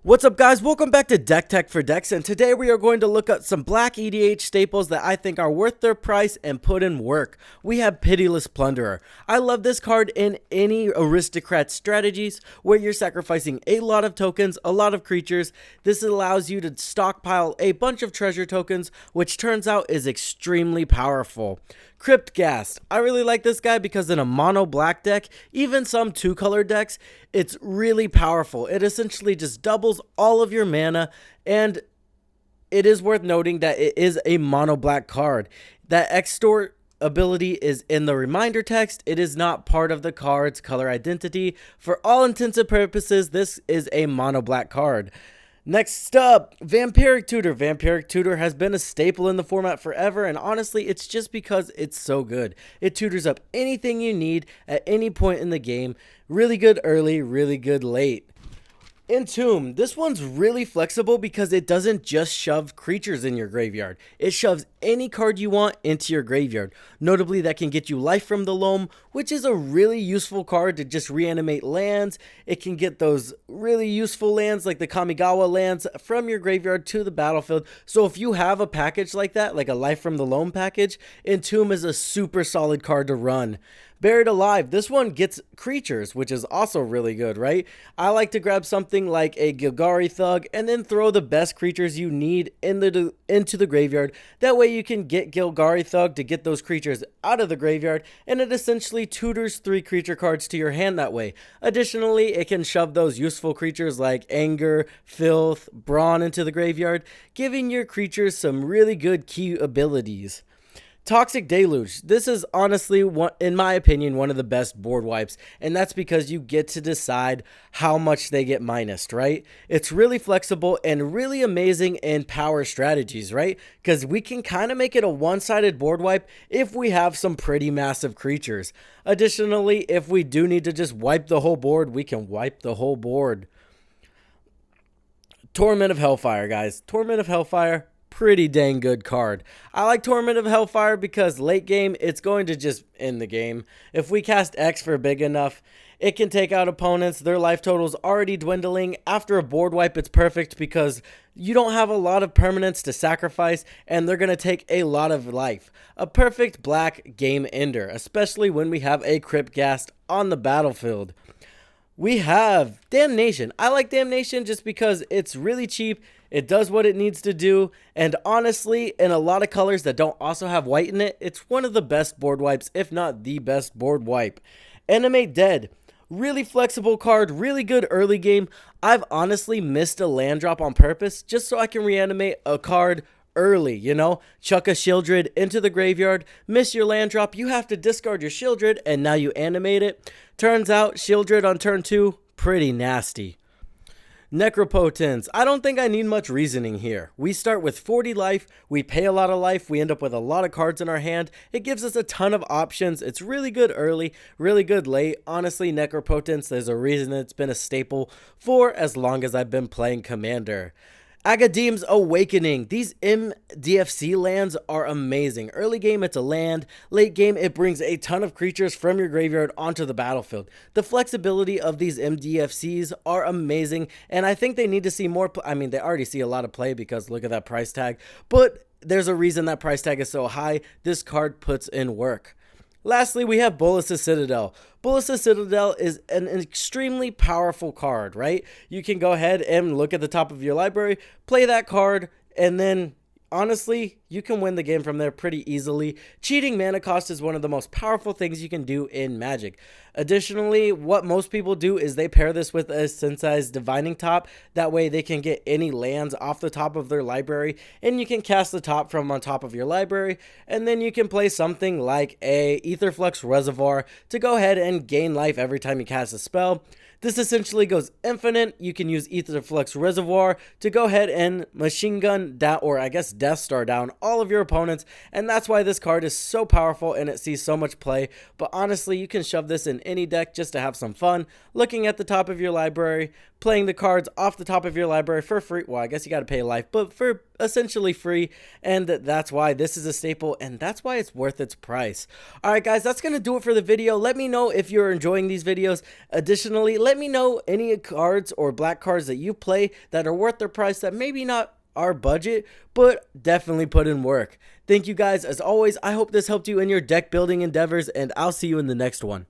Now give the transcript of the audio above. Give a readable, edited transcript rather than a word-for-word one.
What's up, guys? Welcome back to Deck Tech for Decks, and today we are going to look at some black EDH staples that I think are worth their price and put in work. We have Pitiless Plunderer. I love this card in any aristocrat strategies where you're sacrificing a lot of tokens, a lot of creatures. This allows you to stockpile a bunch of treasure tokens, which turns out is extremely powerful. Cryptcast. I really like this guy because in a mono black deck, even some two color decks, it's really powerful. It essentially just doubles all of your mana, and it is worth noting that it is a mono black card. That extort ability is in the reminder text. It is not part of the card's color identity. For all intents and purposes, this is a mono black card. Next up, Vampiric Tutor. Vampiric Tutor has been a staple in the format forever, and honestly, it's just because it's so good. It tutors up anything you need at any point in the game. Really good early, really good late. Entomb. This one's really flexible because it doesn't just shove creatures in your graveyard. It shoves any card you want into your graveyard. Notably, that can get you Life from the Loam, which is a really useful card to just reanimate lands. It can get those really useful lands like the Kamigawa lands from your graveyard to the battlefield. So if you have a package like that, like a Life from the Loam package, Entomb is a super solid card to run. Buried Alive. This one gets creatures, which is also really good, right? I like to grab something like a Gilgari Thug and then throw the best creatures you need into the graveyard. That way you can get Gilgari Thug to get those creatures out of the graveyard, and it essentially tutors 3 creature cards to your hand that way. Additionally, it can shove those useful creatures like Anger, Filth, Brawn into the graveyard, giving your creatures some really good key abilities. Toxic Deluge. This is honestly, in my opinion, one of the best board wipes, and that's because you get to decide how much they get minused, right? It's really flexible and really amazing in power strategies, right? Because we can kind of make it a one-sided board wipe if we have some pretty massive creatures. Additionally, if we do need to just wipe the whole board, we can wipe the whole board. Torment of Hellfire, guys. Torment of Hellfire. Pretty dang good card. I like Torment of Hellfire because late game, it's going to just end the game. If we cast X for big enough, it can take out opponents. Their life total's already dwindling. After a board wipe, it's perfect because you don't have a lot of permanents to sacrifice, and they're going to take a lot of life. A perfect black game ender, especially when we have a Cryptcast on the battlefield. We have Damnation. I like Damnation just because it's really cheap. It does what it needs to do, and honestly, in a lot of colors that don't also have white in it, it's one of the best board wipes, if not the best board wipe. Animate Dead. Really flexible card, really good early game. I've honestly missed a land drop on purpose just so I can reanimate a card early, you know? Chuck a Shieldred into the graveyard, miss your land drop, you have to discard your Shieldred, and now you animate it. Turns out, Shieldred on turn 2, pretty nasty. Necropotence. I don't think I need much reasoning here. We start with 40 life, we pay a lot of life, we end up with a lot of cards in our hand. It gives us a ton of options. It's really good early, really good late. Honestly, Necropotence, there's a reason it's been a staple for as long as I've been playing Commander. Agadeem's Awakening. These MDFC lands are amazing. Early game, it's a land. Late game, it brings a ton of creatures from your graveyard onto the battlefield. The flexibility of these MDFCs are amazing, and I think they need to see more. I mean, they already see a lot of play because look at that price tag, but there's a reason that price tag is so high. This card puts in work. Lastly, we have Bolus' Citadel. Bolus' Citadel is an extremely powerful card, right? You can go ahead and look at the top of your library, play that card, and then honestly, you can win the game from there pretty easily. Cheating mana cost is one of the most powerful things you can do in Magic. Additionally, what most people do is they pair this with a Sensei's Divining Top. That way they can get any lands off the top of their library, and you can cast the top from on top of your library, and then you can play something like a Aetherflux Reservoir to go ahead and gain life every time you cast a spell. This essentially goes infinite. You can use Aetherflux Reservoir to go ahead and machine gun down, or I guess Death Star down, all of your opponents, and that's why this card is so powerful and it sees so much play. But honestly, you can shove this in any deck just to have some fun, looking at the top of your library, playing the cards off the top of your library for free. Well, I guess you got to pay life, but for essentially free, and that's why this is a staple, and that's why it's worth its price. Alright guys, that's going to do it for the video. Let me know if you're enjoying these videos. Additionally, let me know any cards or black cards that you play that are worth their price that maybe not our budget, but definitely put in work. Thank you guys as always. I hope this helped you in your deck building endeavors, and I'll see you in the next one.